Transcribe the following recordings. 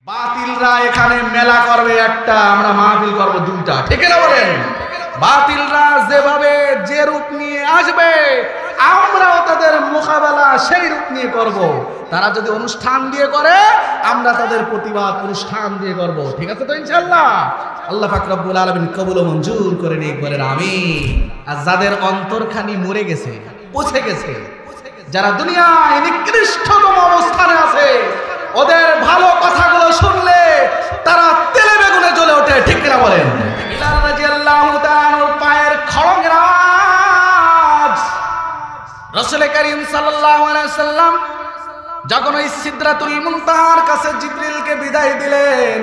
বাতিলরা এখানে মেলা করবে একটা, আমরা মাহফিল করব দুইটা, ঠিক না বলেন? বাতিলরা যেভাবে যে রূপ নিয়ে আসবে আমরাও তাদের মোকাবেলা সেই রূপ নিয়ে করব। তারা যদি অনুষ্ঠান দিয়ে করে আমরা তাদের প্রতিবাদ অনুষ্ঠান দিয়ে করব, ঠিক আছে তো ইনশাআল্লাহ? আল্লাহ পাক রব্বুল আলামিন কবুল ও মঞ্জুর করে নিক, বলেন আমিন। আর যাদের অন্তরখানি মরে গেছে, পচে গেছে, যারা দুনিয়ায় নিকৃষ্টতম অবস্থানে আছে, ওদের ভালো কথাগুলো শুনলে তারা তেলে বেগুনে জ্বলে ওঠে, ঠিক কিনা বলেন? বিলাল রাদিয়াল্লাহু তাআলার পায়ের খড়গের আওয়াজ রাসূল করিম সাল্লাল্লাহু আলাইহি ওয়াসাল্লাম যখন ওই সিদরাতুল মুনতাহার কাছে জিবরিলকে বিদায় দিলেন,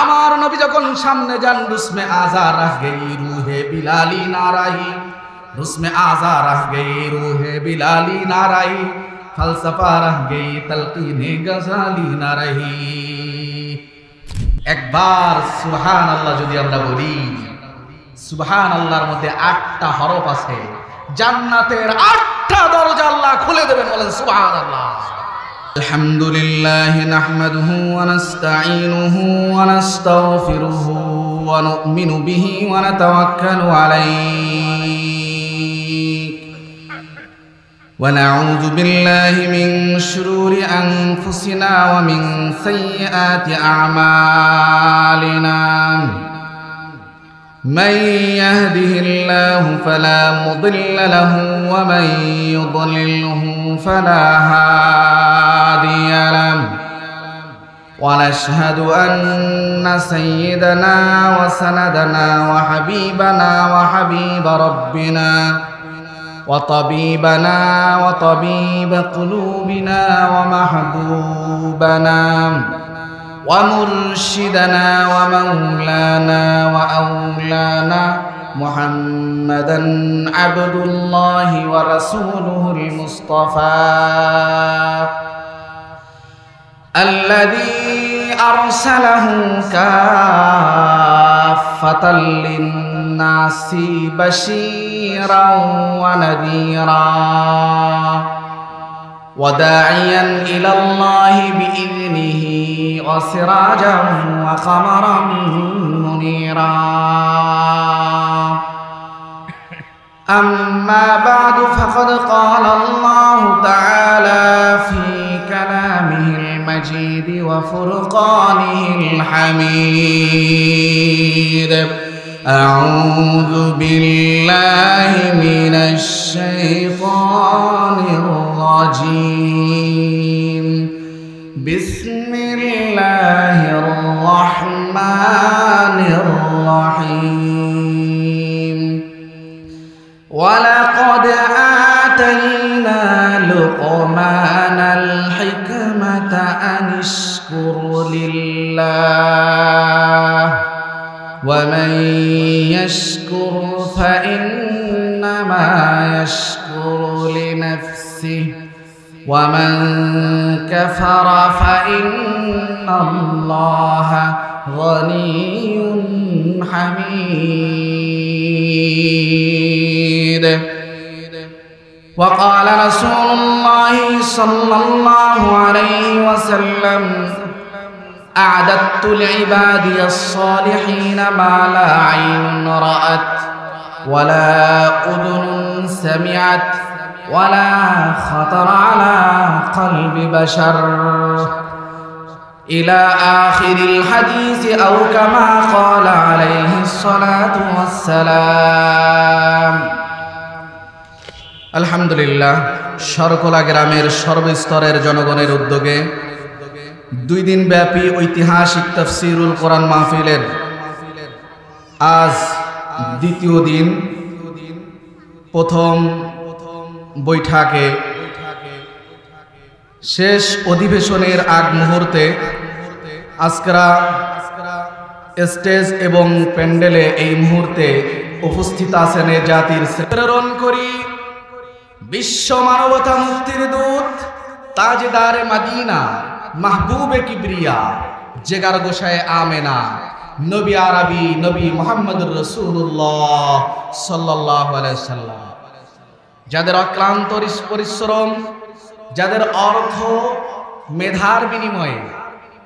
আমার নবী যখন সামনে যান, রুসমে আযা রাহ গই রূহে বিলালি নারাহি, রুসমে আযা রাহ গই রূহে বিলালি নারাহি, ফলসফা রাহ গই তলকিনে গজালি না রহি। একবার সুবহানাল্লাহ যদি আমরা বলি, সুবহানাল্লাহর মধ্যে 8টা হরফ আছে, জান্নাতের 8টা দরজা আল্লাহ খুলে দেবেন, বলেন সুবহানাল্লাহ। আলহামদুলিল্লাহ নাহমাদুহু ওয়া নাস্তাঈনুহু ওয়া নাস্তাগফিরুহু ওয়া নু'মিনু বিহি ওয়া নাতাওয়াক্কালু আলাইহি ونعوذ بالله من شرور أنفسنا ومن سيئات أعمالنا من يهده الله فلا مضل له ومن يضلله فلا هادي له ونشهد أن سيدنا وسندنا وحبيبنا وحبيب ربنا وطبيبنا وطبيب قلوبنا ومحبوبنا ومرشدنا ومولانا وأولانا محمدا عبد الله ورسوله المصطفى الذي أرسله كافة للناس بشيرا ونذيرا وداعيا إلى الله بإذنه وسراجا وقمرا منيرا. أما بعد فقد قال الله تعالى في كلامه المجيد وفرقانه الحميد: أعوذ بالله من الشيطان الرجيم. بسم الله الرحمن الرحيم. ولقد آتينا لقمان الحكمة أن اشكر لله ومن يشكر فإنما يشكر لنفسه ومن كفر فإن الله غني حميد. وقال رسول الله صلى الله عليه وسلم: أعددت لعبادي الصالحين ما لا عين رأت ولا أذن سمعت ولا خطر على قلب بشر إلى آخر الحديث أو كما قال عليه الصلاة والسلام. আলহামদুলিল্লাহ, সরকলা গ্রামের সর্বস্তরের জনগণের উদ্যোগে 2 দিন ব্যাপী ঐতিহাসিক তাফসীরুল কোরআন মাহফিলের আজ দ্বিতীয় দিন, প্রথম বৈঠকে শেষ অধিবেশনের আগ মুহূর্তে আজকেরা স্টেজ এবং প্যান্ডেলে এই মুহূর্তে উপস্থিত আছেন জাতির প্রেরণ করি বিশ্ব মানবতা মুক্তির দূত তাজদারে মদিনা মাহবুবে কিবরিয়া জেগার গোসায় আমেনা নবী আরবি নবী মুহাম্মদুর রাসূলুল্লাহ সাল্লাল্লাহু আলাইহি সাল্লাম, যাদের অক্লান্ত পরিশ্রম, যাদের অর্থ মেধার বিনিময়ে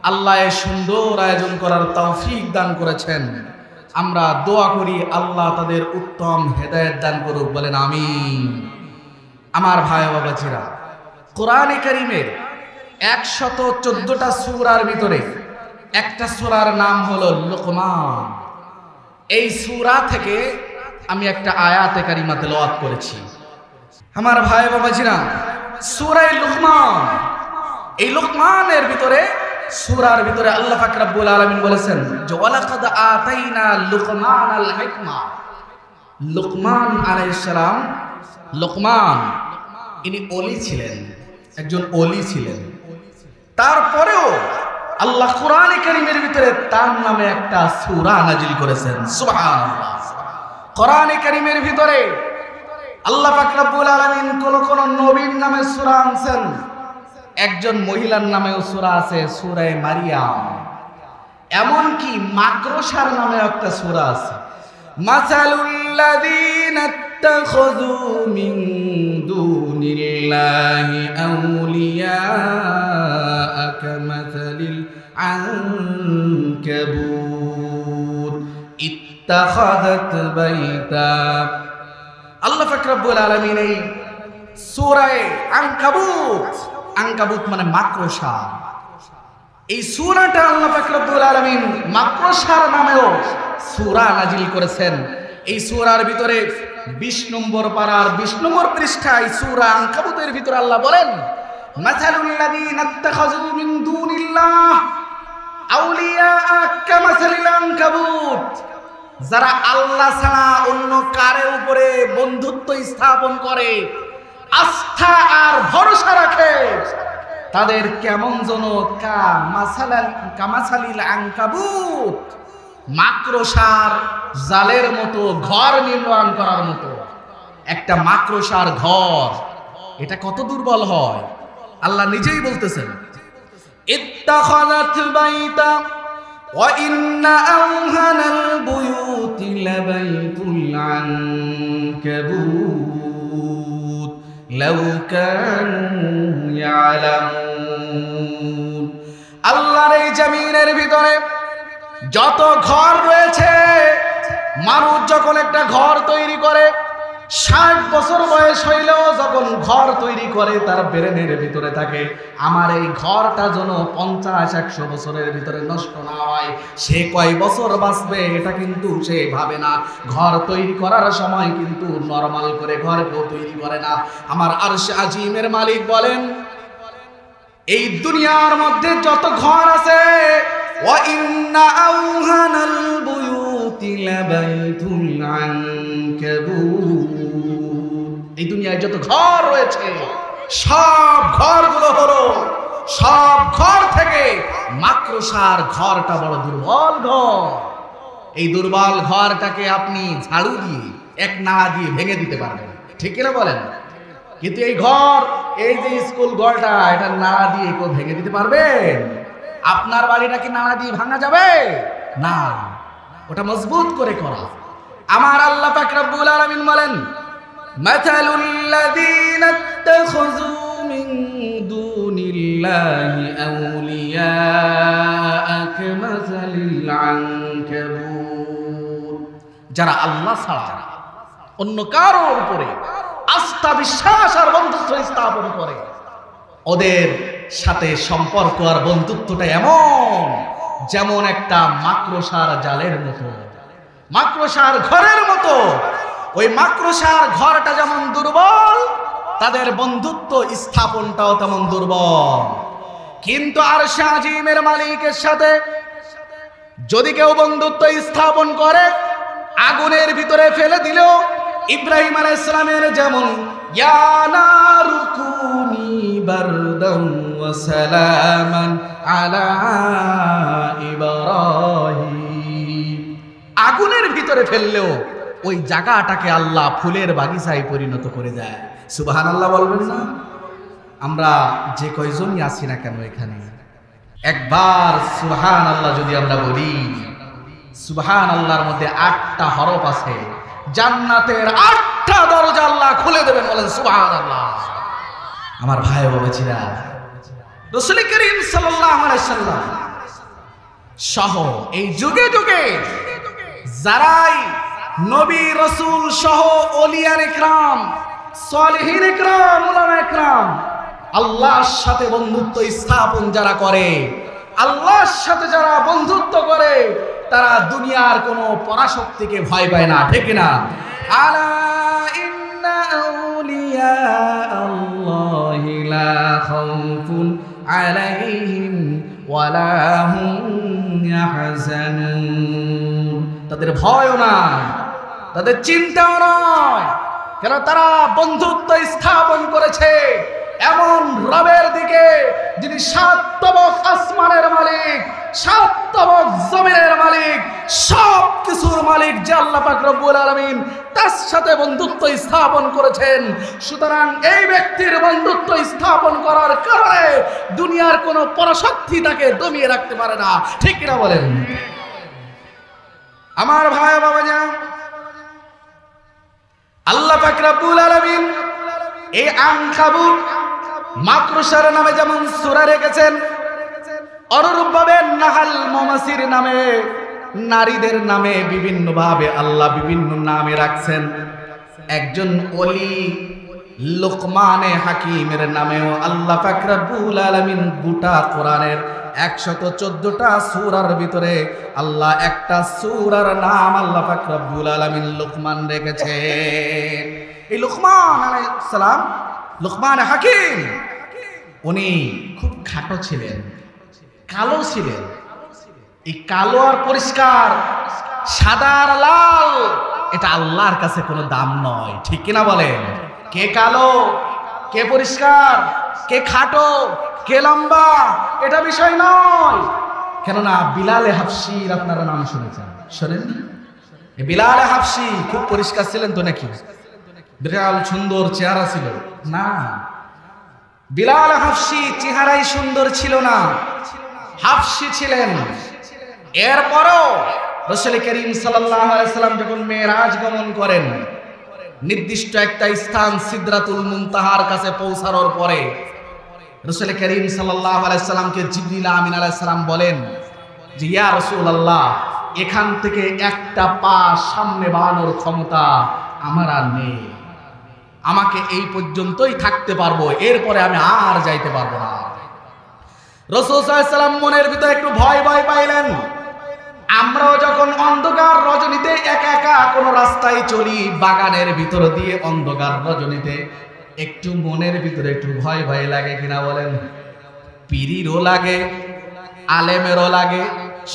আল্লাহ এই সুন্দর আয়োজন করার তৌফিক দান করেছেন। আমরা দোয়া করি আল্লাহ তাদের উত্তম হেদায়েত দান করুক, বলেন আমিন। আমার ভাই বাবাজিরা, কোরআনে কারীমের 114টা সূরার ভিতরে একটা সূরার নাম হলো লুকমান। এই সূরা থেকে আমি একটা আয়াতে কারিমা তেলাওয়াত করেছি। আমার ভাই বাবাজিরা, সূরা লুকমান, এই লুকমানের ভিতরে সূরার ভিতরে আল্লাহ পাক রব্বুল আলামিন বলেছেন যে ওয়ালাকাদ আতাইনা লুকমানাল হিকমা। লুকমান আলাইহিস সালাম, লুকমান ইনি ওলি ছিলেন, একজন ওলি ছিলেন। তারপরেও আল্লাহ কোরআনে কারীমের ভিতরে তার নামে একটা সূরা নাজিল করেছেন। সুবহানাল্লাহ। কোরআনে কারীমের ভিতরে আল্লাহ পাক রব্বুল আলামিন কোন নবীর নামে সূরা আনছেন, একজন মহিলার নামেও সূরা আছে, সূরা মারিয়াম। এমনকি মাকড়সার নামে একটা সূরা আছে। মাসালুল্লাযীনা ইত্তাখাযু মিন দুনিল্লাহি আউলিয়া কামাসালিল আনকাবুত ইত্তাখাযাত বাইতা। আল্লাহ পাক রব্বুল আলামিন এই সূরা আনকাবুত, আনকাবুত মানে মাকড়সা, এই সূরাটা আল্লাহ পাক রব্বুল আলামিন মাকড়সার নামেও সূরা নাজিল করেছেন। এই সূরার ভিতরে 20 নম্বর পারার 20 নম্বর পৃষ্ঠায় সূরা আনকাবুতের ভিতরে আল্লাহ বলেন মাসালুল্লাযীনা ইত্তাখাযু মিন দুনিল্লাহ আউলিয়া কামাসালিল আনকাবুত। যারা আল্লাহ ছাড়া অন্য কারো উপরে বন্ধুত্ব স্থাপন করে, আস্থা আর ভরসা রাখে, তাদের কেমন যেন কামাসালিল আনকাবুত, মাকড়সার জালের মতো, ঘর নির্মাণ করার মতো। একটা মাকড়সার ঘর, এটা কত দুর্বল হয় আল্লাহ নিজেই বলতেছেন। ইত্তাখাযাত বাইতা ওয়া ইন্না আওহানাল বুয়ুতি লাবাইতুল আনকাবুত লাউ কানু ইয়ালামুন। আল্লাহর এই জমিনের ভিতরে যত ঘর রয়েছে, মানুষ যখন একটা ঘর তৈরি করে, 60 বছর বয়স হইলেও যখন ঘর তৈরি করে, তার ব্রেনের ভিতরে থাকে আমার এই ঘরটা যেন 50-100 বছরের ভিতরে নষ্ট না হয়। সে কয় বছর বাঁচবে এটা কিন্তু সে ভাবে না। ঘর তৈরি করার সময় কিন্তু নরমাল করে ঘর কেউ তৈরি করে না। আমার আরশে আজিমের মালিক বলেন এই দুনিয়ার মধ্যে যত ঘর আছে, ওয়া ইন্না আওহানাল বুয়ুতি লাবাইতুল আনকাবুত, এই দুনিয়ায় যত ঘর রয়েছে সব ঘরগুলো হলো, সব ঘর থেকে মাকড়সার ঘরটা বড় দুর্বল ঘর। এই দুর্বল ঘরটাকে আপনি ঝাড়ু দিয়ে, এক নাড়া দিয়ে ভেঙে দিতে পারবেন, ঠিক কিনা বলেন? কিন্তু এই ঘর, এই যে স্কুল ঘরটা, এটা নাড়া দিয়ে কেউ ভেঙে দিতে পারবেন? আপনার বাড়িটা কি নাড়া দিয়ে ভাঙা যাবে? না, ওটা মজবুত করে করা। আমার আল্লাহ পাক রব্বুল আলামিন বলেন মাসালুল্লাযীনা ইত্তাখাযু মিন দুনিল্লাহি আউলিয়া কামাসালিল আনকাবুত। যারা আল্লাহ ছাড়া অন্য কারোর উপরে আস্থা, বিশ্বাস আর বন্ধুত্ব স্থাপন করে, ওদের সাথে সম্পর্ক আর বন্ধুত্বটা এমন যেমন একটা মাকড়সার জালের মতো, মাকড়সার ঘরের মতো। ওই মাকড়সার ঘরটা যেমন দুর্বল, তাদের বন্ধুত্ব স্থাপনটাও তেমন দুর্বল। কিন্তু আরশে আজিমের মালিকের সাথে যদি কেউ বন্ধুত্ব স্থাপন করে, আগুনের ভিতরে ফেলে দিলেও ইব্রাহিম আলাইহিস সালামের যেমন ইয়া নারু কুনি বারদান ওয়া সালামান আলা ইব্রাহিম, আগুনের ভিতরে ফেললেও ওই জায়গাটাকে আল্লাহ ফুলের বাগিচায় পরিণত করে দেয়। সুবহানাল্লাহ বলবেন না? আমরা যে কয়জনই আছি না কেন এখানে, একবার সুবহানাল্লাহ যদি আমরা বলি, সুবহানাল্লাহর মধ্যে 8টা হরফ আছে, জান্নাতের 8টা দরজা আল্লাহ খুলে দেবেন। বলেন সুবহানাল্লাহ। আমার ভাই বাবাজিরা, রাসূল করিম সাল্লাল্লাহু আলাইহি সাল্লাম সহ এই যুগে যুগে যারাই নবী রাসূল সহ ওলিয়ার ইকরাম, সালেহিন ইকরাম, উলামা ইকরাম আল্লাহর সাথে বন্ধুত্ব স্থাপন যারা করে, আল্লাহর সাথে যারা বন্ধুত্ব করে, তারা দুনিয়ার কোনো পরাশক্তিকে ভয় পায় না, ঠিক না? আলা ইন্না আউলিয়া আল্লাহি লা খাউফুন আলাইহিম ওয়ালা হুম ইয়াহজানুন। তাদের ভয়ও নাই, তাদের চিন্তাও নয়, কেন তারা বন্ধুত্ব স্থাপন করেছে এমন রবের দিকে যিনি 7 তবক আসমানের মালিক, 7 তবক জমিনের মালিক, সব কিছুর মালিক যে আল্লাহ পাক রব্বুল আলামিন, তার সাথে বন্ধুত্ব স্থাপন করেছেন। সুতরাং এই ব্যক্তির বন্ধুত্ব স্থাপন করার কারণে দুনিয়ার কোনো পরাশক্তি তাকে দমিয়ে রাখতে পারে না, ঠিক কিনা বলেন? আমার ভাই বাবা জান, আল্লাহ পাক রব্বুল আলামিন এই আনকাবুত মাকরুসার নামে যেমন সূরা রেখেছেন, অনুরূপভাবে নাহাল মৌমাছির নামে, নারীদের নামে বিভিন্ন ভাবে আল্লাহ বিভিন্ন নামে রাখছেন। একজন ওলি লুকমানে হাকিমের নামেও আল্লাহ পাক রব্বুল আলামিন গোটা কোরআনের 114টা সূরার ভিতরে আল্লাহ একটা সূরার নাম আল্লাহ পাক রব্বুল আলামিন লুকমান রেখেছেন। এই লুকমান আলাইহিস সালাম, লুকমান হাকিম, উনি খুব খাটো ছিলেন, কালো ছিলেন। এই কালো আর পরিষ্কার, সাদা আর লাল, এটা আল্লাহর কাছে কোনো দাম নয়, ঠিক কিনা বলেন? কে কালো, কে পরিষ্কার, কে খাটো, কে লম্বা, এটা বিষয় নয়। কেননা বিলালে হাফসির আপনারা নাম শুনেছেন, শোনেননি? বিলালে হাফসি খুব পরিষ্কার ছিলেন তো নাকি? বিরাল সুন্দর চেহারা ছিল না, বিলাল হাফসি চেহারাই সুন্দর ছিল না, হাফসি ছিলেন। এরপরও রাসূল করিম সাল্লাল্লাহু আলাইহি সাল্লাম যখন মেরাজ গমন করেন, নির্দিষ্ট একটা স্থান সিদরাতুল মুনতাহার কাছে পৌঁছানোর পরে রাসূল করিম সাল্লাল্লাহু আলাইহি সাল্লামকে জিবরিল আমিন আলাইহিস সালাম বলেন যে, ইয়া রাসূলুল্লাহ, এখান থেকে একটা পা সামনে বাড়ানোর ক্ষমতা আমার আর নেই, আমাকে এই পর্যন্তই থাকতে পারবো, এরপরে আমি আর যাইতে পারবো না। রাসূল সাল্লাল্লাহু আলাইহি সাল্লাম মনের ভিতরে একটু ভয় ভয় পাইলেন। আমরাও যখন অন্ধকার রজনীতে একা একা কোনো রাস্তায় চলি, বাগানের ভিতর দিয়ে অন্ধকার রজনীতে, একটু মনের ভিতরে একটু ভয় ভয় লাগে কিনা বলেন? পীরেরও লাগে, আলেমেরও লাগে,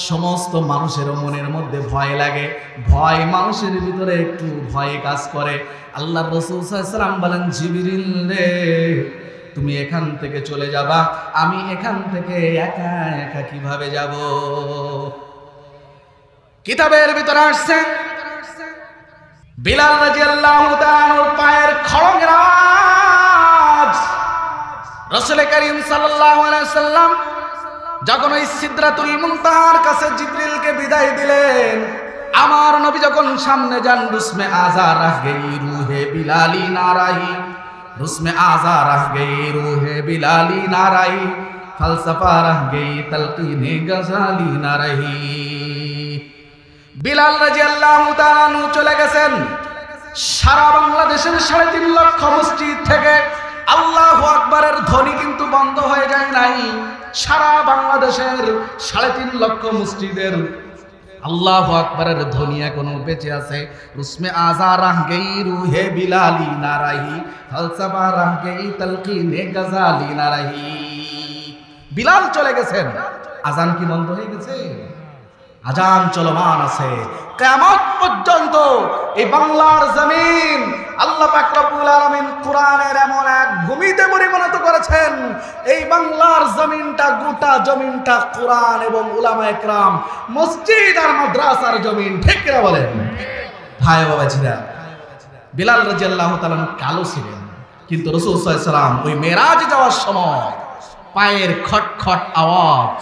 সমস্ত মানুষের মনের মধ্যে ভয় লাগে। ভয় মানুষের ভিতরে একটু ভয়ে কাজ করে। আল্লাহর রাসূল সাল্লাল্লাহু আলাইহি ওয়াসাল্লাম বলেন, জিবরিল রে, তুমি এখান থেকে চলে যাবা, আমি এখান থেকে একা একা কিভাবে যাব? কিতাবের ভিতরে আসছে বিলাল রাদিয়াল্লাহু তাআলার পায়ের খড়গের আওয়াজ। রাসূল করিম সাল্লাল্লাহু আলাইহি ওয়াসাল্লাম যখন ওই সিদরাতুল মুনতাহার কাছে জিবরিলকে বিদায় দিলেন, আমার নবী যখন সামনে যান, রুসমে আযা রাহ গই রূহে বিলালি নারাহি, রুসমে আযা রাহ গই রূহে বিলালি নারাহি, ফলসফা রাহ গই তালকিনে গজালি নারাহি। বিলাল রাদিয়াল্লাহু তাআলা চলে গেছেন। সারা বাংলাদেশের 3.5 লক্ষ মসজিদ থেকে আল্লাহু আকবারের ধ্বনি কিন্তু বন্ধ হয়ে যায় নাই। সারা বাংলাদেশের 3.5 লক্ষ মসজিদের আল্লাহু আকবারের ধ্বনি এখনো বেঁচে আছে। রুসমে আযা রাহ গই রূহে বিলালি নারাহি, ফলসফা রাহ গই তালকিনে গজালি নারাহি। বিলাল চলে গেছেন, আজান কি বন্ধ হয়ে গেছে? আজান চলমান আছে কিয়ামত পর্যন্ত। এই বাংলার জমিন আল্লাহ পাক রব্বুল আলামিন কোরআনের এমন এক ভূমিতে পরিণত করেছেন, এই বাংলার জমিনটা, গোটা জমিনটা কোরআন এবং উলামা ইকরাম, মসজিদ আর মাদ্রাসার জমিন, ঠিক কিনা বলেন? ভাই বাবা ছিলেন, বিলাল রাদিয়াল্লাহু তাআলা কালো ছিলেন, কিন্তু রাসূল সাল্লাল্লাহু আলাইহি ওয়াসাল্লাম ওই মেরাজে যাওয়ার সময় পায়ের খটখট আওয়াজ,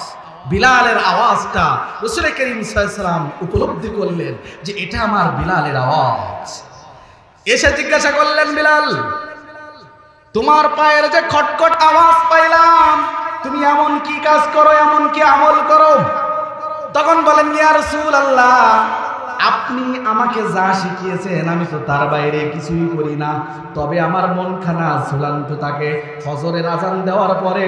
বিলালের আওয়াজটা রাসূল করিম সাল্লাল্লাহু আলাইহি ওয়াসাল্লাম উপলব্ধি করলেন যে এটা আমার বিলালের আওয়াজ। এসে জিজ্ঞাসা করলেন, বিলাল, তোমার পায়ের যে খটখট আওয়াজ পাইলাম, তুমি এমন কি কাজ করো, এমন কি আমল করো? বলেন, ইয়া রাসূলুল্লাহ, আপনি আমাকে যা শিখিয়েছেন আমি তো তার বাইরে কিছুই করি না, তবে আমার মনখানা ঝুলান্ত থাকে। ফজরের আজান দেওয়ার পরে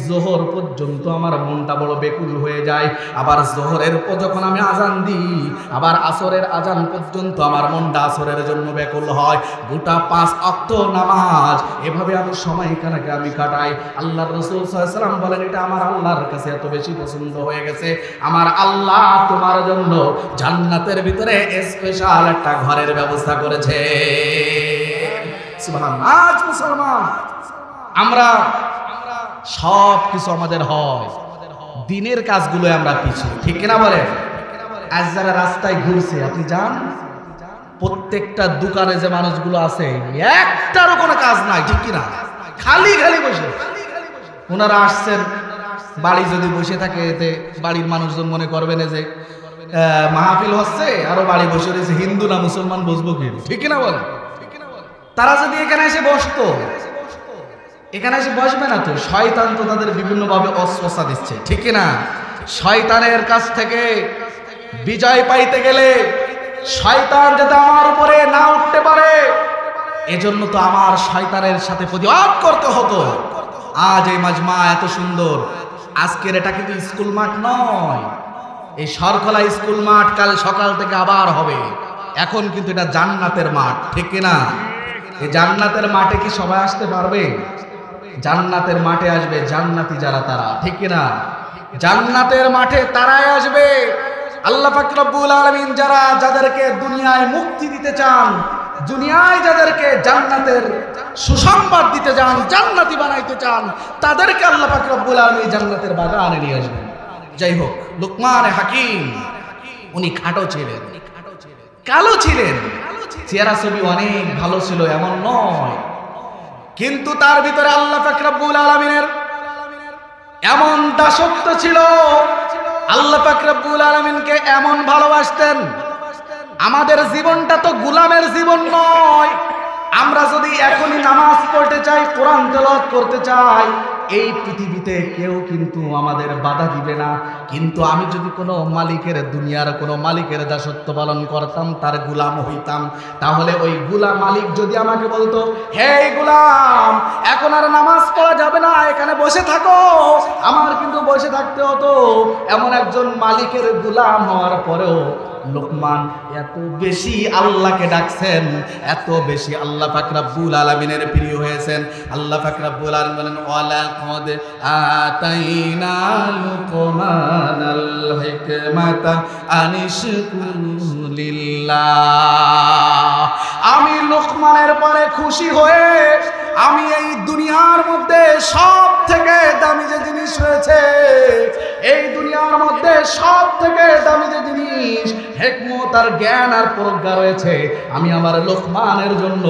জোহর পর্যন্ত আমার মনটা বড় বেকুল হয়ে যায়। আবার জোহরের পর যখন আমি আজান দিই, আবার আসরের আজান পর্যন্ত আমার মনটা আসরের জন্য বেকুল হয়। গোটা 5 ওয়াক্ত নামাজ এভাবে আমি সময়খানাকে আমি কাটাই। আল্লাহর রাসূল সাল্লাল্লাহু আলাইহি ওয়াসাল্লাম বলেন, এটা আমার আল্লাহর কাছে এত বেশি পছন্দ হয়ে গেছে, আমার আল্লাহ তোমার জন্য জান্নাতের ভিতরে স্পেশাল একটা ঘরের ব্যবস্থা করেছে। সুবহানাল্লাহ। আজ মুসলমান আমরা সব কিছু আমাদের হয়, দিনের কাজগুলো আমরা পিছিয়ে, ঠিক কিনা বলেন? আজ যারা রাস্তায় ঘুরছে, আপনি যান, প্রত্যেকটা দোকানে যে মানুষগুলো আছে একটারও কোনো কাজ নাই, ঠিক কিনা? খালি খালি বসে। ওনারা আসছেন, বাড়ি যদি বসে থাকে এতে বাড়ির মানুষজন মনে করবেন যে মাহফিল হচ্ছে, আরো বাড়ি বসে রয়েছে, হিন্দু না মুসলমান বুঝবো কি, ঠিক কিনা বলেন? তারা যদি এখানে এসে বসতো, এখানে এসে বসবে না তো, শয়তান তো তাদের বিভিন্ন ভাবে অস্বস্তা দিচ্ছে, ঠিক কিনা? শয়তানের কাছ থেকে বিজয় পাইতে গেলে শয়তান যাতে আমার উপরে না উঠতে পারে, এজন্য তো আমার শয়তানের সাথে প্রতিবাদ করতে হতো। আজ এই মাজমা এত সুন্দর, আজকের এটা কিন্তু স্কুল মাঠ নয়, এই সরখোলা স্কুল মাঠ কাল সকাল থেকে আবার হবে। এখন কিন্তু এটা জান্নাতের মাঠ, ঠিক কিনা? এই জান্নাতের মাঠে কি সবাই আসতে পারবে? জান্নাতের মাঠে আসবে জান্নাতি যারা, তারা, ঠিক কিনা? জান্নাতের মাঠে তারাই আসবে। আল্লাহ পাক রব্বুল আলামিন যারা, যাদেরকে দুনিয়ায় মুক্তি দিতে চান, দুনিয়ায় যাদেরকে জান্নাতের সুসংবাদ দিতে চান, জান্নাতি বানাইতে চান, তাদেরকে আল্লাহ পাক রব্বুল আলামিন জান্নাতের বাগানে নিয়ে আসবেন। যাই হোক, লুকমান হাকিম উনি খাটো ছিলেন, কালো ছিলেন, চেহারা ছবি অনেক ভালো ছিল এমন নয়, কিন্তু তার ভিতরে আল্লাহ পাক রব্বুল আলামিনের এমন দাসত্ব ছিল, আল্লাহ পাক রব্বুল আলামিনকে এমন ভালোবাসতেন। আমাদের জীবনটা তো গোলামের জীবন নয়। আমরা যদি এখনই নামাজ পড়তে চাই, কোরআন তেলাওয়াত করতে চাই, এই পৃথিবীতে কেউ কিন্তু আমাদের বাধা দিবে না। কিন্তু আমি যদি কোনো মালিকের, দুনিয়ার কোনো মালিকের দাসত্ব পালন করতাম, তার গোলাম হইতাম, তাহলে ওই গোলাম মালিক যদি আমাকে বলতো, হে গোলাম, এখন আর নামাজ পড়া যাবে না, এখানে বসে থাকো, আমার কিন্তু বসে থাকতে হতো। এমন একজন মালিকের গোলাম হওয়ার পরেও লোকমান এত বেশি আল্লাহকে ডাকছেন, এত বেশি আল্লাহ পাক রব্বুল আলামিনের প্রিয় হয়েছেন। আল্লাহ পাক রব্বুল আলামিন বলেন, ওয়ালাকাদ আতাইনা লুকমানাল হিকমাতা আনিশকুর লিল্লাহ। আমি লোকমানের পরে খুশি হয়ে আমি এই দুনিয়ার মধ্যে সব থেকে দামি যে জিনিস রয়েছে, এই দুনিয়ার মধ্যে সব থেকে দামি যে জিনিস, হিকমত আর জ্ঞান আর প্রজ্ঞা রয়েছে, আমি আমার লোকমানের জন্য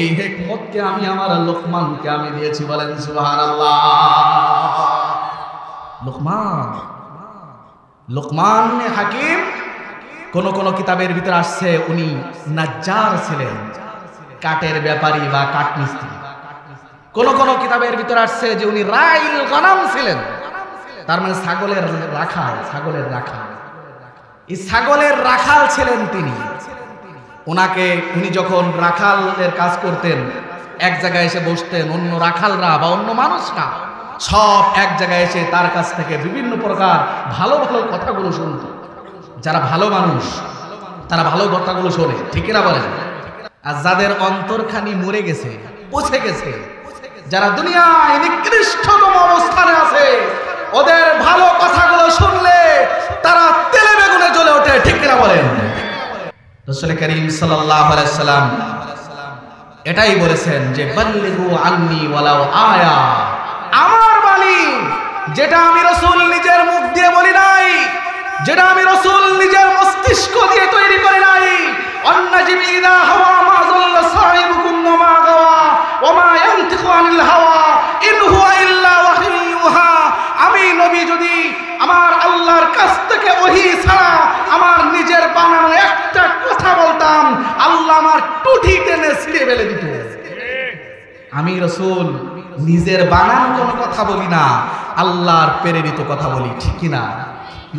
এই হিকমতকে আমি আমার লোকমানকে আমি দিয়েছি। বলেন সুবহানাল্লাহ। লোকমান হাকিম, কোন কোন কিতাবের ভিতরে আসছে উনি নাজ্জার ছিলেন, কাঠের ব্যাপারী বা কাঠ মিস্ত্রি। কোন কোন কিতাবের ভিতরে আসছে যে উনি রাইল গনাম ছিলেন, তার মানে ছাগলের রাখাল, ছাগলের রাখাল। এই ছাগলের রাখাল ছিলেন তিনি। উনি যখন রাখালের কাজ করতেন, এক জায়গায় এসে বসতেন, অন্য রাখালরা বা অন্য মানুষরা সব এক জায়গায় এসে তার কাছ থেকে বিভিন্ন প্রকার ভালো ভালো কথাগুলো শুনত। যারা ভালো মানুষ তারা ভালো কথাগুলো শোনে, ঠিক না বলেন? আর যাদের অন্তরখানি মরে গেছে, পচে গেছে, যারা দুনিয়ায় নিকৃষ্টতম অবস্থানে আছে, ওদের ভালো কথাগুলো শুনলে তারা তেলে বেগুনে জ্বলে ওঠে, ঠিক না বলেন? রাসূল করিম সাল্লাল্লাহু আলাইহি ওয়াসাল্লাম এটাই বলেছেন যে বাল্লিগু আন্নি ওয়ালাউ আয়া। আমার বাণী, যেটা আমি রাসূল নিজের মুখ দিয়ে বলি নাই, যেটা আমি রাসূল নিজের মস্তিষ্ক দিয়ে তৈরি করি নাই, অন্নাজিবি ইদা হাওয়া মা যাল্লা সাহিবুকুম ওয়া মা গাওয়া ওয়া মা ইয়ানতিকু আনিল হাওয়া ইন হুয়া ইল্লা ওয়াহয়ুন ইউহা। আমি নবী যদি আমার আল্লাহর কাছ থেকে ওহী ছাড়া আমার নিজের বানানো একটা কথা বলতাম, আল্লাহ আমার টুটি টেনে ছিঁড়ে ফেলে দিত। আমি রাসূল নিজের বানানো কোনো কথা বলি না, আল্লাহর প্রেরিত কথা বলি, ঠিক কি না?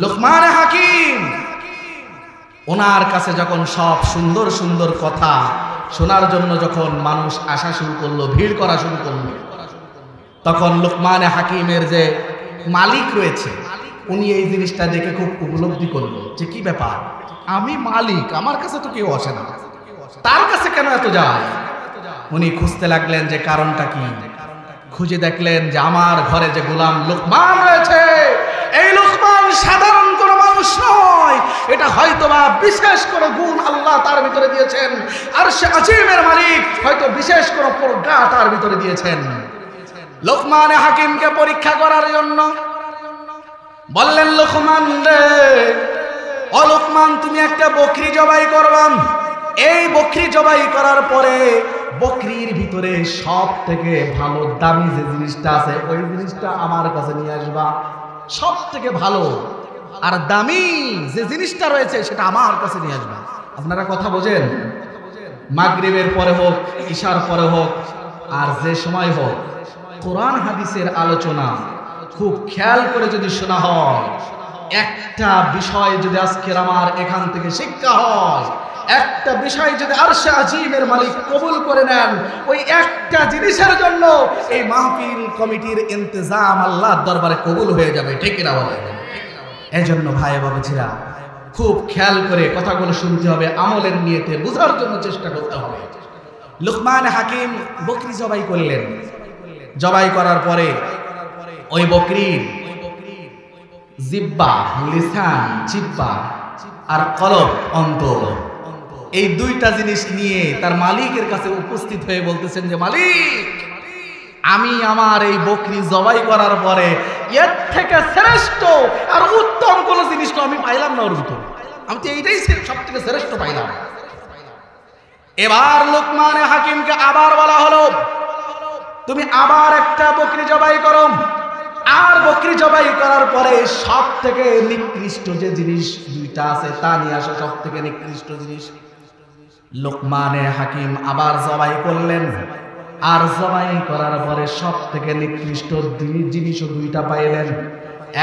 লোকমান হাকিম ওনার কাছে যখন সব সুন্দর সুন্দর কথা শোনার জন্য যখন মানুষ আসা শুরু করলো, ভিড় করা শুরু করলো, তখন লোকমান হাকিমের যে মালিক রয়েছে উনি এই জিনিসটা দেখে খুব উপলব্ধি করলো যে কি ব্যাপার, আমি মালিক, আমার কাছে তো কেউ আসে না, তার কাছে কেন এত যায়? উনি খুঁজতে লাগলেন যে কারণটা কি। খুঁজে দেখলেন যে আমার ঘরে যে গোলাম লোকমান রয়েছে, এই লোকমান সাধারণ কোনো মানুষ নয়, এটা হয়তোবা বিশেষ কোনো গুণ আল্লাহ তার ভিতরে দিয়েছেন, আর সে আজিমের মালিক হয়তো বিশেষ কোনো প্রজ্ঞা তার ভিতরে দিয়েছেন। লোকমান হাকিমকে পরীক্ষা করার জন্য বললেন, লোকমান রে, ও লোকমান, তুমি একটা বকরি জবাই করবা। এই বকরি জবাই করার পরে বকরির ভিতরে সব থেকে ভালো দামি যে জিনিসটা আছে ওই জিনিসটা আমার কাছে নিয়ে আসবা। সব থেকে ভালো আর দামি যে জিনিসটা রয়েছে সেটা আমার কাছে নিয়ে আসবা। আপনারা কথা বোঝেন? মাগরিবের পরে হোক, ইশার পরে হোক, আর যে সময় হোক, কোরআন হাদিসের আলোচনা খুব খেয়াল করে যদি শোনা হয়, একটা বিষয় যদি আজকের আমার এখান থেকে শিক্ষা হয়, একটা বিষয় যদি আরশে আজিমের মালিক কবুল করে নেন, ওই একটা জিনিসের জন্য এই মাহফিল কমিটির ইন্তজাম আল্লাহর দরবারে কবুল হয়ে যাবে, ঠিক না বলেন? এজন্য ভাই বাবাজিরা খুব খেয়াল করে কথাগুলো শুনতে হবে, আমলের নিয়তে বোঝার জন্য চেষ্টা করতে হবে। লোকমান হাকিম বকরি জবাই করলেন। জবাই করার পরে ওই বকরির জিব্বা, লিসান, জিব্বা আর কলব, অন্তর, এই দুইটা জিনিস নিয়ে তার মালিকের কাছে উপস্থিত হয়ে বলতেছেন যে মালিক, আমি আমার এই বকরি জবাই করার পরে এর থেকে শ্রেষ্ঠ আর উত্তম কোন জিনিস তো আমি পাইলাম না ওর ভিতরে, আমি তো এইটাই সব থেকে শ্রেষ্ঠ পাইলাম। এবার লোকমান হাকিমকে আবার বলা হলো, তুমি আবার একটা বকরি জবাই করো, আর বকরি জবাই করার পরে সব থেকে নিকৃষ্ট যে জিনিস দুইটা আছে তা নিয়ে আসো, সব থেকে নিকৃষ্ট জিনিস। লোকমান হাকিম আবার জবাই করলেন, আর জবাই করার পরে সব থেকে নিকৃষ্ট জিনিসও দুইটা পাইলেন।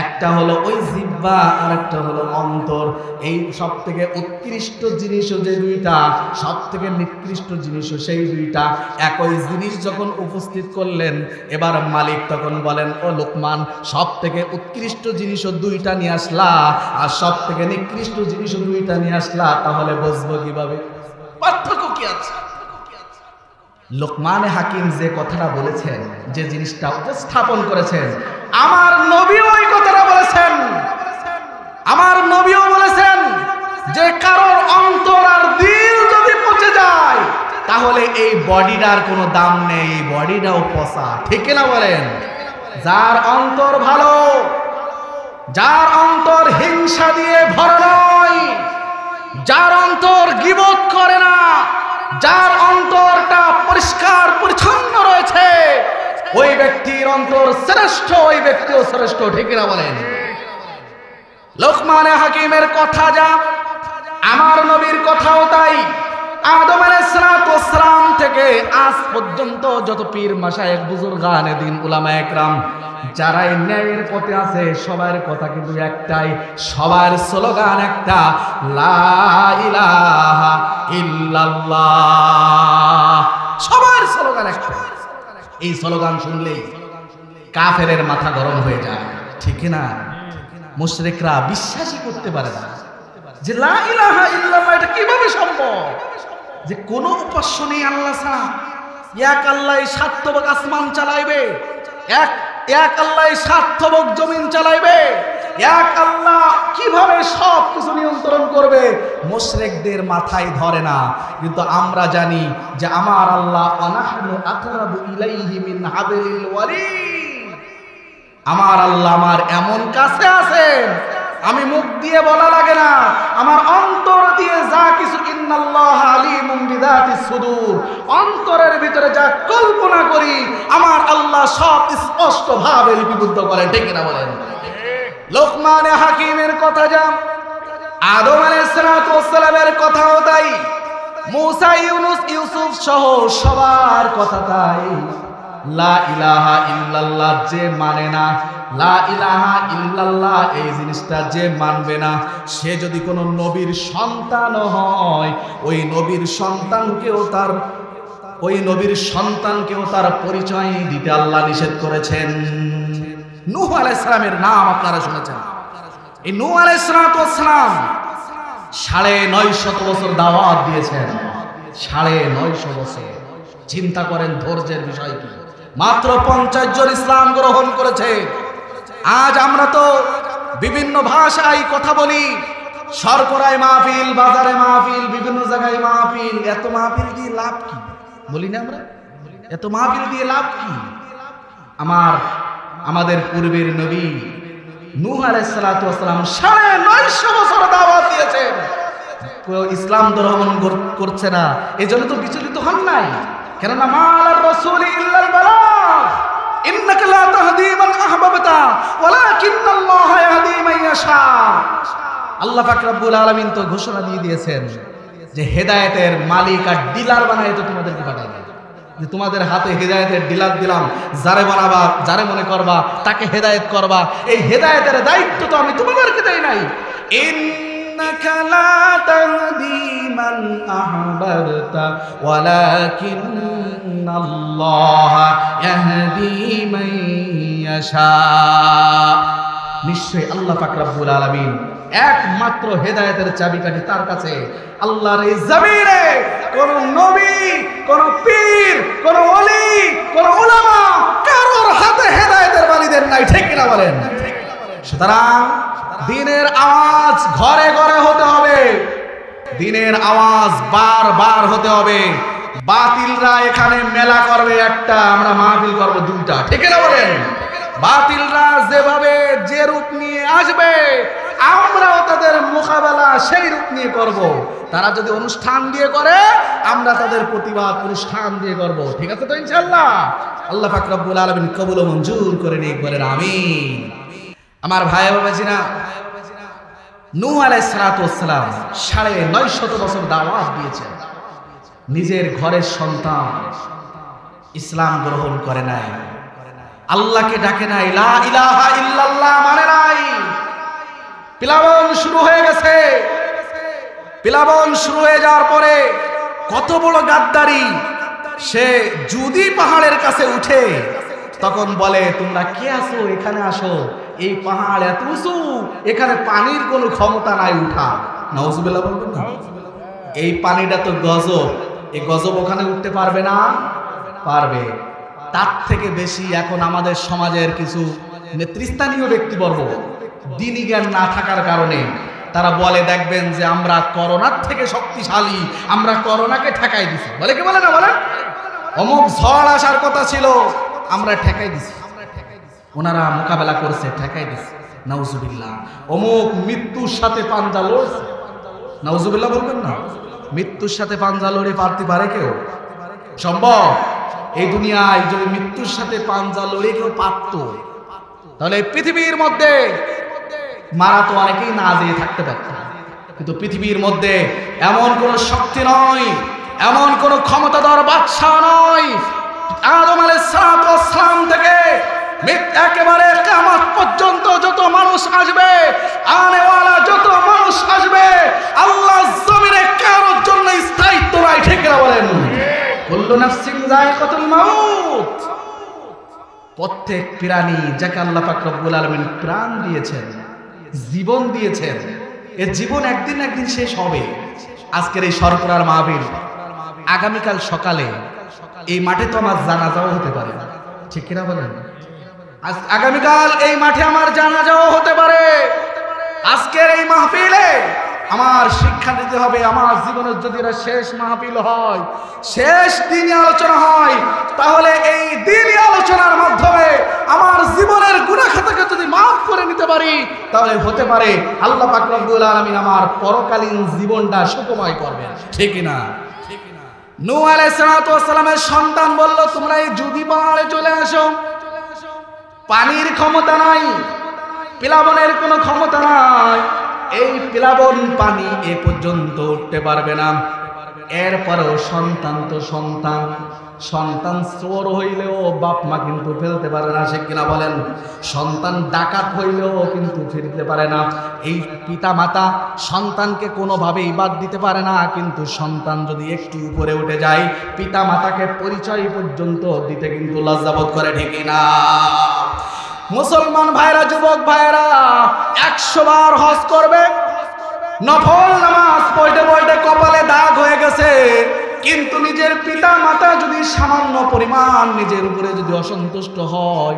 একটা হলো ওই জিহ্বা, আর একটা হলো অন্তর। এই সব থেকে উৎকৃষ্ট জিনিসও যে দুইটা, সব থেকে নিকৃষ্ট জিনিসও সেই দুইটা, একই জিনিস যখন উপস্থিত করলেন, এবার মালিক তখন বলেন, ও লোকমান, সব থেকে উৎকৃষ্ট জিনিসও দুইটা নিয়ে আসলা, আর সব থেকে নিকৃষ্ট জিনিসও দুইটা নিয়ে আসলা, তাহলে বুঝবো কিভাবে? পার্থক্য কি আছে? লোকমান হাকিম যে কথাটা বলেছেন, যে জিনিসটা উপস্থাপন করেছেন, আমার নবীও ওই কথাটা বলেছেন। আমার নবীও বলেছেন যে কারোর অন্তর আর দিল যদি পচে যায় তাহলে এই বডিটার কোনো দাম নেই, এই বডিটাও পচা, ঠিক না বলেন? যার অন্তর ভালো, যার অন্তর হিংসা দিয়ে ভরা নয়, যার অন্তর গীবত করে না, যার অন্তরটা পরিষ্কার পরিচ্ছন্ন রয়েছে, ওই ব্যক্তির অন্তর শ্রেষ্ঠ, ওই ব্যক্তিও শ্রেষ্ঠ, ঠিক না বলেন? লোকমান হাকিমের কথা যা, আমার নবীর কথাও তাই। আদম আলাইহিস সালাম থেকে আজ পর্যন্ত যত পীর মাশায়েখ, বুজুর্গানে দ্বীন, উলামা একরাম যারাই ন্যায়ের পথে আছে, সবার কথা কিন্তু একটাই, সবার স্লোগান একটা, লা ইলাহা ইল্লাল্লাহ। সবার স্লোগান একটা। এই স্লোগান শুনলেই কাফেরের মাথা গরম হয়ে যায়, ঠিক না? মুশরিকরা বিশ্বাসই করতে পারে না যে লা ইলাহা ইল্লাল্লাহ এটা কিভাবে সম্ভব, যে কোন উপাস্য নেই আল্লাহ ছাড়া, এক আল্লাহ সাতবক আসমান চালাইবে, এক আল্লাহ সাতবক জমিন চালাইবে, এক আল্লাহ কিভাবে সব কিছু নিয়ন্ত্রণ করবে, মুশরিকদের মাথায় ধরে না। কিন্তু আমরা জানি যে আমার আল্লাহ ওয়ানাহনু আকরাবু ইলাইহি মিন হাবলিল ওয়ারিদ, আমার আল্লাহ আমার এমন কাছে আছেন, আমি মুখ দিয়ে বলা লাগে না, আমার অন্তর দিয়ে যা কিছু, ইন্নাল্লাহা আলিমুম বিযাতিস সুদূর, অন্তরের ভিতরে যা কল্পনা করি আমার আল্লাহ সব স্পষ্ট ভাবে লিপিবদ্ধ করেন, ঠিক না বলেন? লোকমান হাকিমের কথা যা, আদম আলাইহিস সালামের কথাও তাই, মুসা, ইউনুস, ইউসুফ সহ সবার কথা তাই। লা ইলাহা ইল্লাল্লাহ যে মানে না, লা ইলাহা ইল্লাল্লাহ এই জিনিসটা যে মানবে না, সে যদি কোনো নবীর সন্তান হয়, ওই নবীর সন্তানকেও তার পরিচয় দিতে আল্লাহ নিষেধ করেছেন। নূহ আলাইহিস সালামের নাম আপনারা শুনেছেন। এই নূহ আলাইহিস সালাম 950 বছর দাওয়াত দিয়েছেন। 950 বছর। চিন্তা করেন ধৈর্যের বিষয় কি। মাত্র 50 জন ইসলাম গ্রহণ করেছে। আজ আমরা তো বিভিন্ন ভাষায় কথা বলি, শর্করায় মাহফিল, বাজারে মাহফিল, বিভিন্ন জায়গায় মাহফিল। এত মাহফিল দিয়ে লাভ কি বলি না আমরা? এত মাহফিল দিয়ে লাভ কি? আমাদের পূর্বের নবী নূহ আলাইহিস সালাতু ওয়াস সালাম 950 বছর দাওয়াত দিয়েছেন, ইসলাম গ্রহণ করছে না। এজন্য তো বিচলিত হন নাই, কেননা মালার রাসূল ইল্লাল বালাগ, ইন্নাকা লা তাহদি মান আহবাবতা ওয়ালাকিন্নাল্লাহা ইয়াহদি মান ইয়াশা। আল্লাহ পাক রব্বুল আলামিন তো ঘোষণা দিয়ে দিয়েছেন যে হেদায়েতের মালিক আর ডিলার বানায় তো তোমাদেরকে পাঠাইবে, যে তোমাদের হাতে হেদায়েতের ডিলার দিলাম, যারে বানাবা, যারে মনে করবা তাকে হেদায়েত করবা। এই হেদায়েতের দায়িত্ব তো আমি তোমাদেরকে দেই নাই। ইন্নাকা লা তাহদি মান আহবাবতা ওয়ালাকিন্নাল্লাহা ইয়াহদি মান ইয়াশা। নিশ্চয়ই আল্লাহ পাক রব্বুল আলামিন একমাত্র হেদায়েতের চাবিকাঠি তার কাছে। আল্লাহর এই জমিনে কোন নবী, কোন পীর, কোন ওলি, কোন উলামা কারোর হাতে হেদায়েতের বাণী দেন নাই, ঠিক কিনা বলেন? সুতরাং দ্বীনের আওয়াজ ঘরে ঘরে হতে হবে, দ্বীনের আওয়াজ বারবার হতে হবে। বাতিলরা এখানে মেলা করবে একটা, আমরা মাহফিল করব দুইটা, ঠিক কিনা বলেন? বাতিলরা যেভাবে যে রূপ নিয়ে আসবে, আমরাও তাদের মোকাবেলা সেই রূপ নিয়ে করব। তারা যদি অনুষ্ঠান দিয়ে করে, আমরা তাদের প্রতিবাদ অনুষ্ঠান দিয়ে করব। ঠিক আছে তো ইনশাআল্লাহ? আল্লাহ পাক রব্বুল আলামিন কবুল ও মঞ্জুর করে নিক, বলেন আমিন। আমার ভাই বাবাজিরা, নূহ আলাইহিস সালাতু ওয়াস সালাম 950 বছর দাওয়াত দিয়েছেন। নিজের ঘরের সন্তান ইসলাম গ্রহণ করে নাই, আল্লাহকে ডাকে নাই, লা ইলাহা ইল্লাল্লাহ মানে নাই। প্লাবন শুরু হয়ে গেছে। প্লাবন শুরু হয়ে যাওয়ার পরে কত বড় গাদ্দারি! সে যদি পাহাড়ের কাছে উঠে তখন বলে, তোমরা কে আছো, এখানে আসো, এই পাহাড় এত উঁচু, এখানে পানির কোনো ক্ষমতা নাই উঠা। নাউজুবিল্লাহ বলবেন না? এই পানিটা তো গজব, এই গজব ওখানে উঠতে পারবে না? পারবে। তার থেকে বেশি এখন আমাদের সমাজের কিছু নেতৃস্থানীয় ব্যক্তিবর্গ দ্বীনি জ্ঞান না থাকার কারণে তারা বলে, দেখবেন যে আমরা করোনার থেকে শক্তিশালী, আমরা করোনাকে ঠেকাই দিছি। বলে কি বলে না? বলে অমুক ঝড় আসার কথা ছিল, আমরা ঠেকাই দিছি। ওনারা মোকাবেলা করছে, ঠেকাই দিছে। নাউজুবিল্লাহ। অমুক মৃত্যুর সাথে পাঞ্জা লড়ছে। নাউজুবিল্লাহ বলবেন না? মৃত্যুর সাথে পাঞ্জা লড়ে পারতে পারে কেউ? সম্ভব? এই দুনিয়ায় যদি মৃত্যুর সাথে পাঞ্জা লড়ে কেউ পারত, তাহলে পৃথিবীর মধ্যে মারা তো অনেকেই না দিয়ে থাকতে পারত। কিন্তু পৃথিবীর মধ্যে এমন কোন শক্তি নয়, এমন কোন ক্ষমতাধর বাদশা নয়, আদম আলাইহিস সালাম থেকে একেবারে কিয়ামত পর্যন্ত যত মানুষ আসবে, আনেওয়ালা যত মানুষ আসবে, আল্লাহ জমিনে কারোর জন্য স্থায়িত্ব নাই, ঠিক না বলেন? কুল্লু নাফসিন যায়কাতুল মাউত। প্রত্যেক প্রাণী যাকে আল্লাহ পাক রব্বুল আলামিন প্রাণ দিয়েছেন, জীবন দিয়েছেন, এর জীবন একদিন না একদিন শেষ হবে। আজকের এই শর্করার মাহফিল, আগামীকাল সকালে এই মাঠে তো আমার জানাজাও হতে পারে, ঠিক কিনা বলেন? আগামীকাল এই মাঠে আমার জানাজাও হতে পারে। আজকের এই মাহফিলে আমার শিক্ষা দিতে হবে, আমার জীবনের যদি এটা শেষ মাহফিল হয়, শেষ দিনই আলোচনা হয়, তাহলে এই দিনই আলোচনার মাধ্যমে আমার জীবনের গুনাহ খাতাকে যদি মাফ করে নিতে পারি, তাহলে হতে পারে আল্লাহ পাক রব্বুল আলামিন আমার পরকালীন জীবনটা সুখময় করবেন, ঠিক না? নূহ আলাইহিস সালামের সন্তান বলল, তোমরা এই যদি পাহাড়ে চলে আসো, পানির ক্ষমতা নাই, প্লাবনের কোনো ক্ষমতা নাই, এই প্লাবন পানি এ পর্যন্ত উঠতে পারবে না। এরপরেও সন্তান তো সন্তান, সন্তান চোর হইলেও বাপ মা কিন্তু ফেলতে পারে না, সে কিনা বলেন? সন্তান ডাকাত হইলেও কিন্তু ফিরতে পারে না। এই পিতা মাতা সন্তানকে কোনোভাবেই বাদ দিতে পারে না, কিন্তু সন্তান যদি একটু উপরে উঠে যায় পিতা মাতাকে পরিচয় পর্যন্ত দিতে কিন্তু লজ্জাবোধ করে, ঠিক না? মুসলমান ভাইরা, যুবক ভাইরা, 100 বার হজ করবে, নফল নামাজ পড়তে পড়তে কপালে দাগ হয়ে গেছে, কিন্তু নিজের পিতা মাতা যদি সামান্য পরিমাণ নিজের উপরে যদি অসন্তুষ্ট হয়,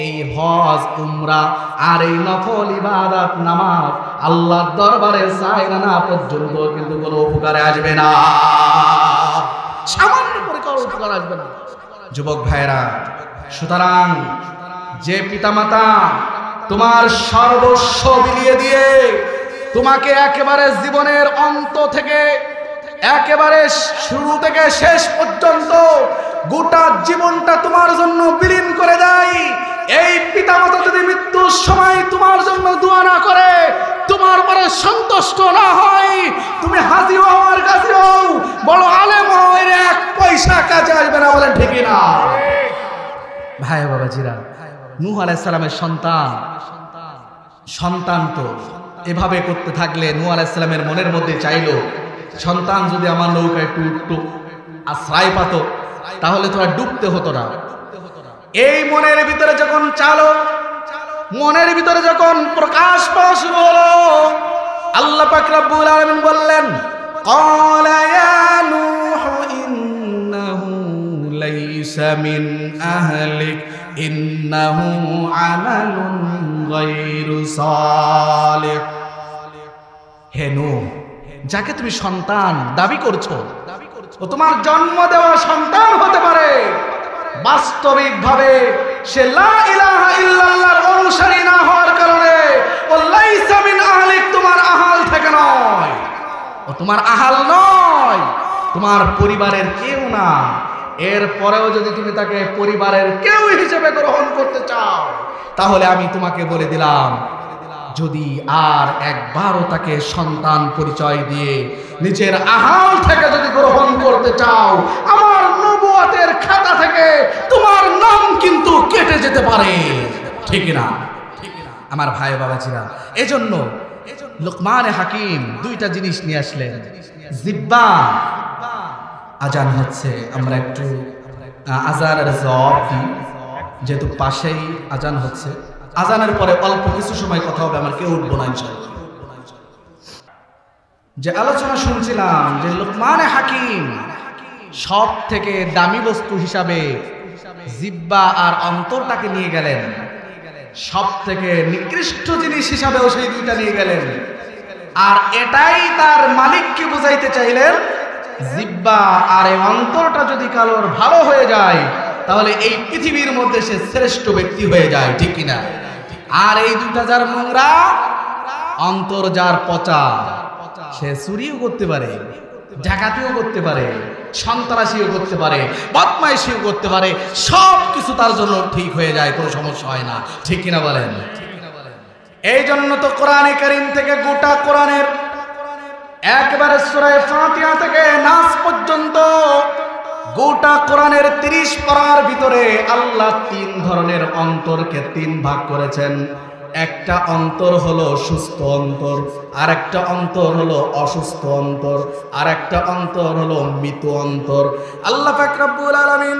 এই হজ উমরা আর এই নফল ইবাদত নামাজ আল্লাহর দরবারে চাইনা না পর্যন্ত কিন্তু কোনো উপকারে আসবে না, সামান্য পরিমাণ উপকার আসবে না। যুবক ভাইরা, সুতরাং যে পিতামাতা তোমার সর্বস্ব বিলিয়ে দিয়ে তোমাকে একেবারে জীবনের অন্ত থেকে একেবারে শুরু থেকে শেষ পর্যন্ত গোটা জীবনটা তোমার জন্য বিলীন করে দেয়, এই পিতামাতা যদি মৃত্যুর সময় তোমার জন্য দোয়া না করে, তোমার পরে সন্তুষ্ট না হয়, তুমি হাজি হও আর গাজী হও, বড় আলেম হও, এর 1 পয়সা কাজে আসবে না, বলেন ঠিক না? ভাই বাবাজিরা, নূহ আলাইহিস সালামের সন্তান তো এভাবে করতে থাকলে নূহ আলাইহিস সালামের মনের মধ্যে চাইলো, সন্তান যদি আমার নৌকায় একটু আশ্রয় পাত তাহলে তো আর ডুবতে হতো না। এই মনের ভিতরে যখন চালো, মনের ভিতরে যখন প্রকাশ পাওয়া শুরু হলো, আল্লাহ পাক রব্বুল আলামিন বললেন, ক্বালা ইয়া নূহু ইন্নাহু লাইসা মিন আহলিক ইন্নাহু আমালুন গায়রু সালিহ। হে নূহ, যাকে তুমি সন্তান দাবি করছো, ও তোমার জন্ম দেওয়া সন্তান হতে পারে, বাস্তবিকভাবে সে লা ইলাহা ইল্লাল্লাহর অনুসারী না হওয়ার কারণে ও লাইসা মিন আহলিক, তোমার আহাল থেকে নয়, ও তোমার আহাল নয়, তোমার পরিবারের কেউ না। এরপরেও যদি তুমি তাকে পরিবারের কেউ হিসেবে গ্রহণ করতে চাও, তাহলে আমি তোমাকে বলে দিলাম, যদি আর একবারও তাকে সন্তান পরিচয় দিয়ে নিজের আহাল থেকে যদি গ্রহণ করতে চাও, আমার নবুয়তের খাতা থেকে তোমার নাম কিন্তু কেটে যেতে পারে, ঠিক না? আমার ভাই বাবাজিরা, এজন্য লোকমান হাকিম 2টা জিনিস নিয়ে আসলেন। জিব্বা, আজান হচ্ছে, আমরা একটু আজানের জবাব দিই, যেহেতু পাশেই আজান হচ্ছে। আজানের পরে অল্প কিছু সময় কথা হবে, আমার কেউ উঠবো না ইনশাআল্লাহ। যে আলোচনা শুনছিলাম যে লোকমান হাকিম সব থেকে দামি বস্তু হিসাবে জিব্বা আর অন্তরটাকে নিয়ে গেলেন, সব থেকে নিকৃষ্ট জিনিস হিসাবেও সেই 2টা নিয়ে গেলেন, আর এটাই তার মালিককে বুঝাইতে চাইলেন, জিব্বা আর এই অন্তরটা যদি কারোর ভালো হয়ে যায় তাহলে এই পৃথিবীর মধ্যে সে শ্রেষ্ঠ ব্যক্তি হয়ে যায়, ঠিক কিনা? আর এই 2টা যার নোংরা, অন্তর যার পচা, সে চুরিও করতে পারে, ডাকাতিও করতে পারে, সন্ত্রাসীও করতে পারে, বদমাইশিও করতে পারে, সব কিছু তার জন্য ঠিক হয়ে যায়, কোনো সমস্যা হয় না, ঠিক কিনা বলেন? এই জন্য তো কোরআনে কারীম থেকে গোটা কোরআনের একবারে সূরা ফাতিহা থেকে নাস পর্যন্ত গোটা কোরআনের 30 পারার ভিতরে আল্লাহ 3 ধরনের অন্তরকে 3 ভাগ করেছেন। একটা অন্তর হলো সুস্থ অন্তর, আর একটা অন্তর হলো অসুস্থ অন্তর, আর একটা অন্তর হলো মৃত অন্তর। আল্লাহ পাক রব্বুল আলামিন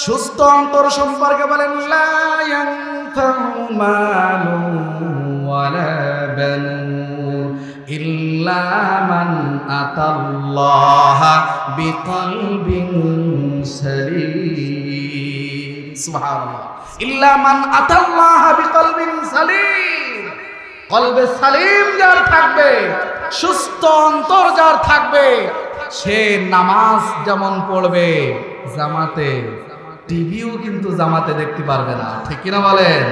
সুস্থ অন্তর সম্পর্কে বলেন, লা ইয়ানফাউ মালুন ওয়ালা বানুন ইল্লা মান আতাল্লাহা বিকলবিন সালিম। সুবহানাল্লাহ। ইল্লা মান আতাল্লাহা বিকলবিন সালিম। কলবে সালিম যার থাকবে, সুস্থ অন্তর যার থাকবে, সে নামাজ যেমন পড়বে জামাতে, টিভিও কিন্তু জামাতে দেখতে পারবে না, ঠিক কিনা বলেন?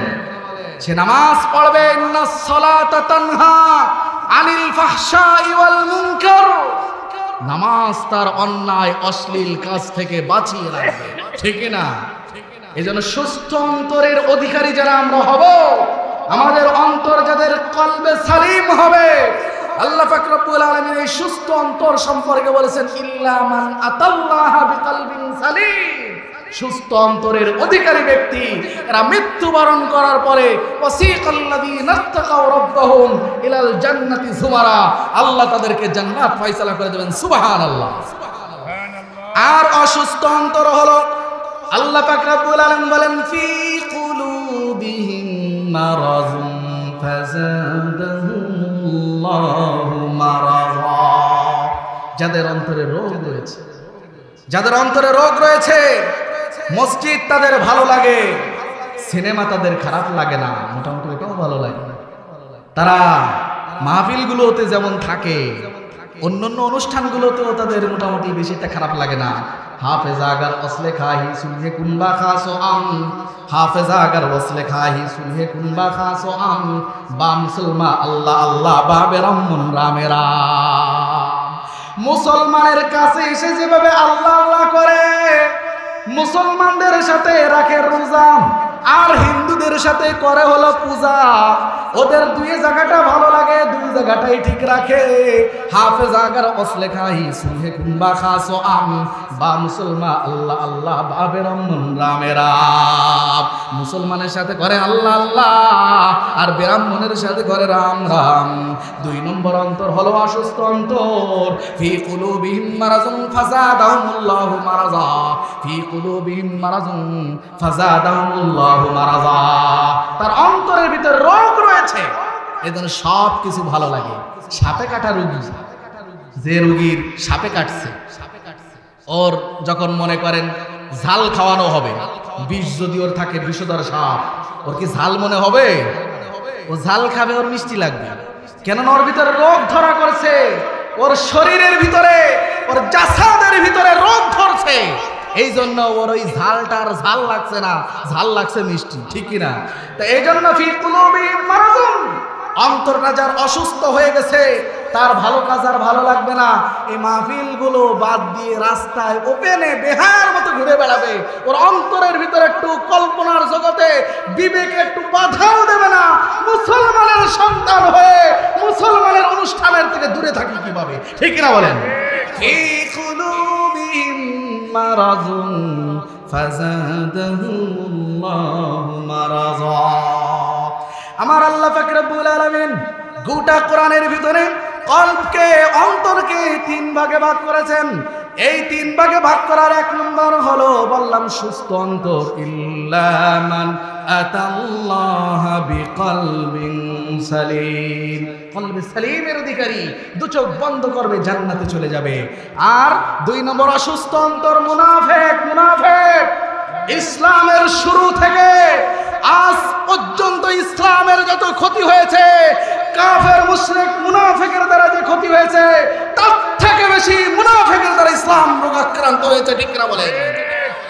সে নামাজ পড়বে, ইন্নাস সালাতা তানহা আনিল ফাহশাই ওয়াল মুনকার, নামাজ তার অন্যায় অশ্লীল কাজ থেকে বাঁচিয়ে রাখবে, ঠিক না? এজন্য সুস্থ অন্তরের অধিকারী যারা আমরা হব, আমাদের অন্তর যাদের কলবে সালিম হবে, আল্লাহ পাক রব্বুল আলামিন এই সুস্থ অন্তর সম্পর্কে বলেছেন, ইল্লা মান আতাল্লাহা বিকলবিন সালিম। সুস্থ অন্তরের অধিকারী ব্যক্তি এরা মৃত্যুবরণ করার পরে ওয়াসিকাল্লাযীনা তাকাউ রাব্বাহুম ইলাল জান্নাতি যুমারা, আল্লাহ তাদেরকে জান্নাত ফয়সালা করে দেবেন। সুবহানাল্লাহ। আর অসুস্থ অন্তর হলো আল্লাহ পাক রব্বুল আলামিন বলেন ফি কুলুবিহিম মারাযুন ফাযাদাহুমুল্লাহু মারাযা, যাদের অন্তরে রোগ রয়েছে, যাদের অন্তরে রোগ রয়েছে, মসজিদ তাদের ভালো লাগে, সিনেমা তাদের খারাপ লাগে না, মোটামুটি ওটাও ভালো লাগে, তারা মাহফিলগুলোতে যেমন থাকে অন্যান্য অনুষ্ঠানগুলোতেও তাদের মোটামুটি বেশিটা খারাপ লাগে না। হাফেজা আগার ওসলে খাহি সুলহে কুনবা খাসো আম, হাফেজা আগার ওসলে খাহি সুলহে কুনবা খাসো আম, বা মুসলমান আল্লাহ আল্লাহ বাবে রহমান রামেরা। মুসলমানের কাছে এসে যেভাবে আল্লাহ আল্লাহ করে, মুসলমানদের সাথে রাখে রোজা, আর হিন্দুদের সাথে করে হলো পূজা, ওদের দুই জায়গাটা ভালো লাগে, দুই জায়গাটাই ঠিক রাখে। হাফেজ আগার ওসলে খাহি সুলহে কুনবা খাসো আম, বা মুসলমান আল্লাহ আল্লাহ বাবে রহমান রামেরা। মুসলমানের সাথে করে আল্লাহ আল্লাহ, আর ব্রাহ্মণের সাথে করে রাম রাম। 2 নম্বর অন্তর হলো অসুস্থ অন্তর। ফি কুলুবিহিম মারাযুন ফাযাদাহুমুল্লাহু মারাযা, ফি কুলুবিহিম মারাযুন ফাযাদাহুমুল্লাহু মারাযা, তার অন্তরের ভিতর রোগ রয়েছে, এজন্য সব কিছু ভালো লাগে। সাপে কাটা রোগী, যে রোগীর সাপে কাটছে, ওর যখন মনে করেন ঝাল খাওয়ানো হবে, বিষ যদি ওর থাকে, বিষধর সাপ, ওর কি ঝাল মনে হবে? ও ঝাল খাবে, ওর মিষ্টি লাগবে, কেননা ওর ভিতরে রোগ ধরা করছে, ওর শরীরের ভিতরে, ওর জাসাদের ভিতরে রোগ ধরছে, এই জন্য ওর ওই ঝালটার ঝাল লাগছে না, ঝাল লাগছে মিষ্টি, ঠিক কিনা? তো এই জন্য ফি কুলুবিহিম মারাযুন, অন্তরটা যার অসুস্থ হয়ে গেছে, তার ভালো কাজ আর ভালো লাগবে না। এই মাহফিলগুলো বাদ দিয়ে রাস্তায় ওপেনে বেহার মতো ঘুরে বেড়াবে, ওর অন্তরের ভিতরে একটু কল্পনার জগতে বিবেকে একটু বাধাও দেবে না। মুসলমানের সন্তান হয়ে মুসলমানের অনুষ্ঠানের থেকে দূরে থাকি কিভাবে, ঠিক কিনা বলেন? ফি কুলুবিহিম মারাযুন ফাযাদাহুমুল্লাহু মারাযা। আমার আল্লাহ পাক রব্বুল আলামিন গোটা কোরআনের ভিতরে কলবকে, অন্তরকে 3 ভাগে ভাগ করেছেন। এই 3 ভাগে ভাগ করার 1 নম্বর হলো বললাম সুস্থ অন্তর। ইল্লা মান আতাল্লাহা বিকলবিন সালিম, কলবে সালিমের অধিকারী 2 চোখ বন্ধ করবে জান্নাতে চলে যাবে। আর 2 নম্বর অসুস্থ অন্তর মুনাফিক। মুনাফিক ইসলামের শুরু থেকে আজ পর্যন্ত ইসলামের যত ক্ষতি হয়েছে, কাফের মুশরিক মুনাফিকের দ্বারা যে ক্ষতি হয়েছে, তার থেকে বেশি মুনাফিকের দ্বারা ইসলাম রোগাক্রান্ত হয়েছে, ঠিক না বলে?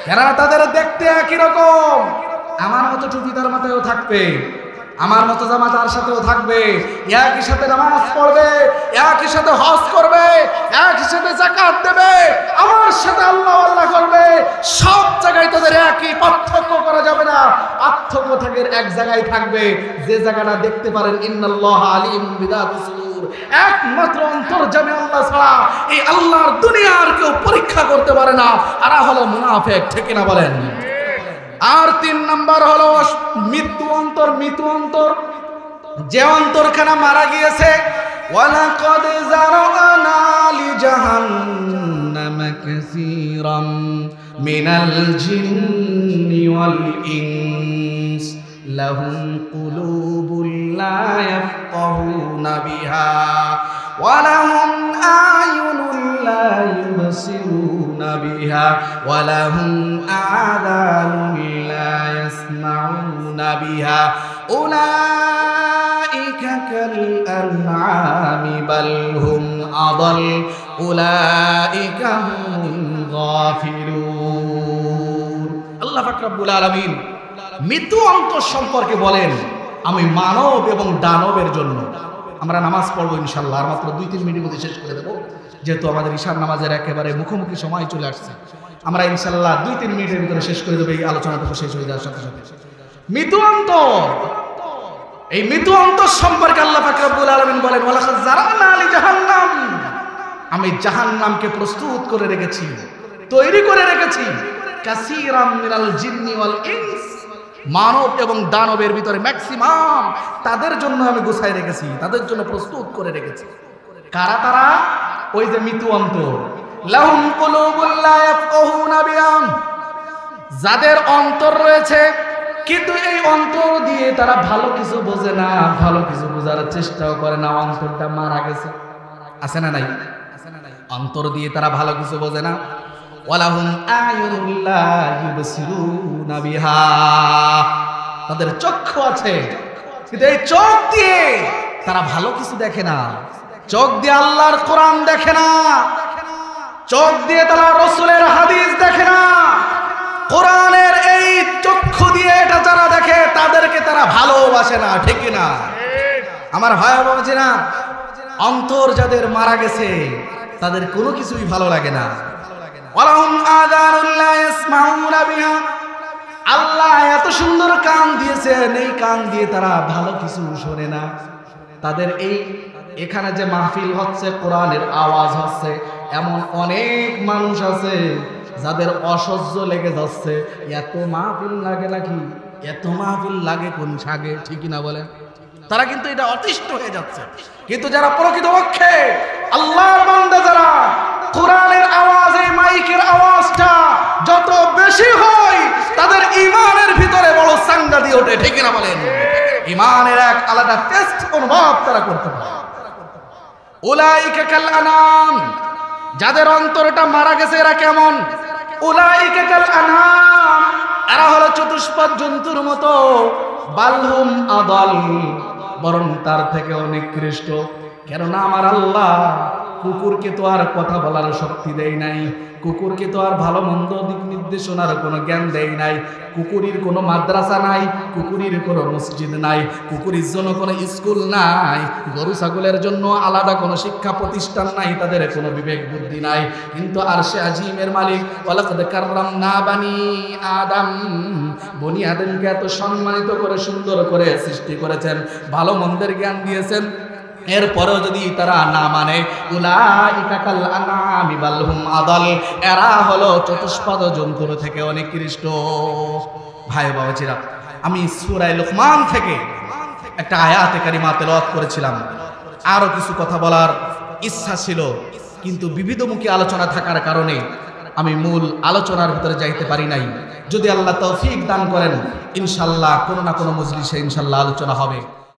কেননা তাদের দেখতে একই রকম, আমার মতো টুপি তার মাথায়ও থাকবে, আমার মতো জামা তার সাথেও থাকবে, একই সাথে নামাজ পড়বে, একই সাথে হজ করবে, একই সাথে যাকাত দেবে, আমার সাথে আল্লাহ আল্লাহ করবে, সব জায়গায় তাদের একই, পার্থক্য করা যাবে না। পার্থক্য থাকে এক জায়গায় থাকবে, যে জায়গাটা দেখতে পারেন ইন্নাল্লাহা আলিমুন বিযাতিস সুদূর, একমাত্র অন্তর্যামী আল্লাহ ছাড়া এই আল্লাহর দুনিয়ার কেউ পরীক্ষা করতে পারে না। এরা হলো মুনাফিক, ঠিক না বলেন? আর 3 নাম্বার হলো মৃত্যু অন্তর। মৃত্যু অন্তর, যে অন্তরখানা মারা গিয়েছে। ওয়ালাকাদ যারানা লিজাহান্নামা কাসীরাম মিনাল জিন্নি ওয়াল ইনস লাহুম কুলুবুন লা ইয়াফকাহুনা বিহা ওয়া লাহুম আ'য়ুনুন লা ইউবসিরুনা বিহা ওয়া লাহুম আযানুন লা ইয়াসমাউনা বিহা উলাইকা কাল আনআমি বাল হুম আদাল উলাইকা হুমুল গাফিলুন। আল্লাহ পাক রব্বুল আলামিন মৃত্যু অন্তর সম্পর্কে বলেন, আমি মানব এবং দানবের জন্য, আমরা নামাজ পড়বো ইনশাআল্লাহ, আর মাত্র 2-3 মিনিটের মধ্যে শেষ করে দেবো, যেহেতু আমাদের ঈশার নামাজের একেবারে মুখোমুখি সময় চলে আসছে। আমরা ইনশাআল্লাহ 2-3 মিনিটের ভিতরে শেষ করে দেবো, এই আলোচনাটুকু শেষ হয়ে যাওয়ার সাথে সাথে। মৃত্যু অন্তর, এই মৃত্যু অন্তর সম্পর্কে আল্লাহ পাক রব্বুল আলামিন বলেন, ওয়ালাকাদ যারানা লিজাহান্নাম, আমি জাহান্নামকে প্রস্তুত করে রেখেছি, তৈরি করে রেখেছি। কাসীরাম মিনাল জিন্নি ওয়াল ইনস, মানব এবং দানবের ভিতরে ম্যাক্সিমাম তাদের জন্য আমি গোছায় রেখেছি, তাদের জন্য প্রস্তুত করে রেখেছি। কারা তারা? ওই যে মৃত্যু অন্তর, লাহুম কুলুবুল লা ইয়াফকাহুনা বিহা, যাদের অন্তর রয়েছে কিন্তু এই অন্তর দিয়ে তারা ভালো কিছু বোঝে না, ভালো কিছু বোঝার চেষ্টাও করে না, অন্তরটা মারা গেছে। আছে না নাই? অন্তর দিয়ে তারা ভালো কিছু বোঝে না। ওয়ালাহুম আয়ুনুল লা ইউবসিরুনা বিহা, তাদের চক্ষু আছে কিন্তু এই চোখ দিয়ে তারা ভালো কিছু দেখে না, চোখ দিয়ে আল্লাহর কোরআন দেখে না, চোখ দিয়ে তারা রাসূলের হাদিস দেখে না। কোরআনের এই চক্ষু দিয়ে এটা যারা দেখে তাদেরকে তারা ভালোবাসে না, ঠিক না? আমার ভাই বলছে না, অন্তর যাদের মারা গেছে তাদের কোনো কিছুই ভালো লাগে না। ওয়ালাহুম আযানুল লা ইয়াসমাউনা বিহা, আল্লাহ এত সুন্দর কান দিয়েছেন, এই কান দিয়ে তারা ভালো কিছু শোনে না। তাদের এই এখানে যে মাহফিল হচ্ছে, কোরআনের আওয়াজ হচ্ছে, এমন অনেক মানুষ আছে যাদের অসহ্য লেগে যাচ্ছে। এত মাহফিল লাগে নাকি? এত মাহফিল লাগে কোন সাগে, ঠিকই না বলেন? তারা কিন্তু এটা অতিষ্ঠ হয়ে যাচ্ছে। কিন্তু যারা প্রকৃতপক্ষে আল্লাহর বান্দা, যারা কোরআনের আওয়াজ, এই মাইকের আওয়াজটা যত বেশি হয় তাদের ঈমানের ভিতরে বড় সাঙ্গা দিয়ে ওঠে, ঠিকই না বলেন? ঈমানের এক আলাদা টেস্ট অনুভব তারা করতে পারে। উলাইকা কাল আনাম, যাদের অন্তরটা মারা গেছে এরা কেমন? উলাইকা কাল আনাম, এরা হলো চতুষ্পদ জন্তুর মতো। বালহুম আদাল, বরং তার থেকে অনেক নিকৃষ্ট। কেননা আমার আল্লাহ কুকুরকে তো আর কথা বলার শক্তি দেয় নাই, কুকুরকে তো আর ভালো মন্দ দিক নির্দেশনার কোনো জ্ঞান দেয় নাই। কুকুরের কোনো মাদ্রাসা নাই, কুকুরের কোনো মসজিদ নাই, কুকুরের জন্য কোনো স্কুল নাই, গরু ছাগলের জন্য আলাদা কোনো শিক্ষা প্রতিষ্ঠান নাই, তাদের কোনো বিবেক বুদ্ধি নাই। কিন্তু আরশে আজিমের মালিক ওয়ালাকাদ কাররামনা বানি আদম, বনি আদমকে এত সম্মানিত করে সুন্দর করে সৃষ্টি করেছেন, ভালো মন্দের জ্ঞান দিয়েছেন। এরপরেও যদি তারা না মানে, উলাইকা কাল আনামি বাল হুম আদাল, এরা হলো চতুষ্পদ জন্তুর থেকে অনেক নিকৃষ্ট। ভাই বাবাজিরা, আমি সূরা লুকমান থেকে একটা আয়াতে কারিমা তেলাওয়াত করেছিলাম। আরো কিছু কথা বলার ইচ্ছা ছিল, কিন্তু বিবিধমুখী আলোচনা থাকার কারণে আমি মূল আলোচনার ভিতরে যাইতে পারি নাই। যদি আল্লাহ তৌফিক দান করেন, ইনশাআল্লাহ কোনো না কোনো মজলিসে ইনশাআল্লাহ আলোচনা হবে।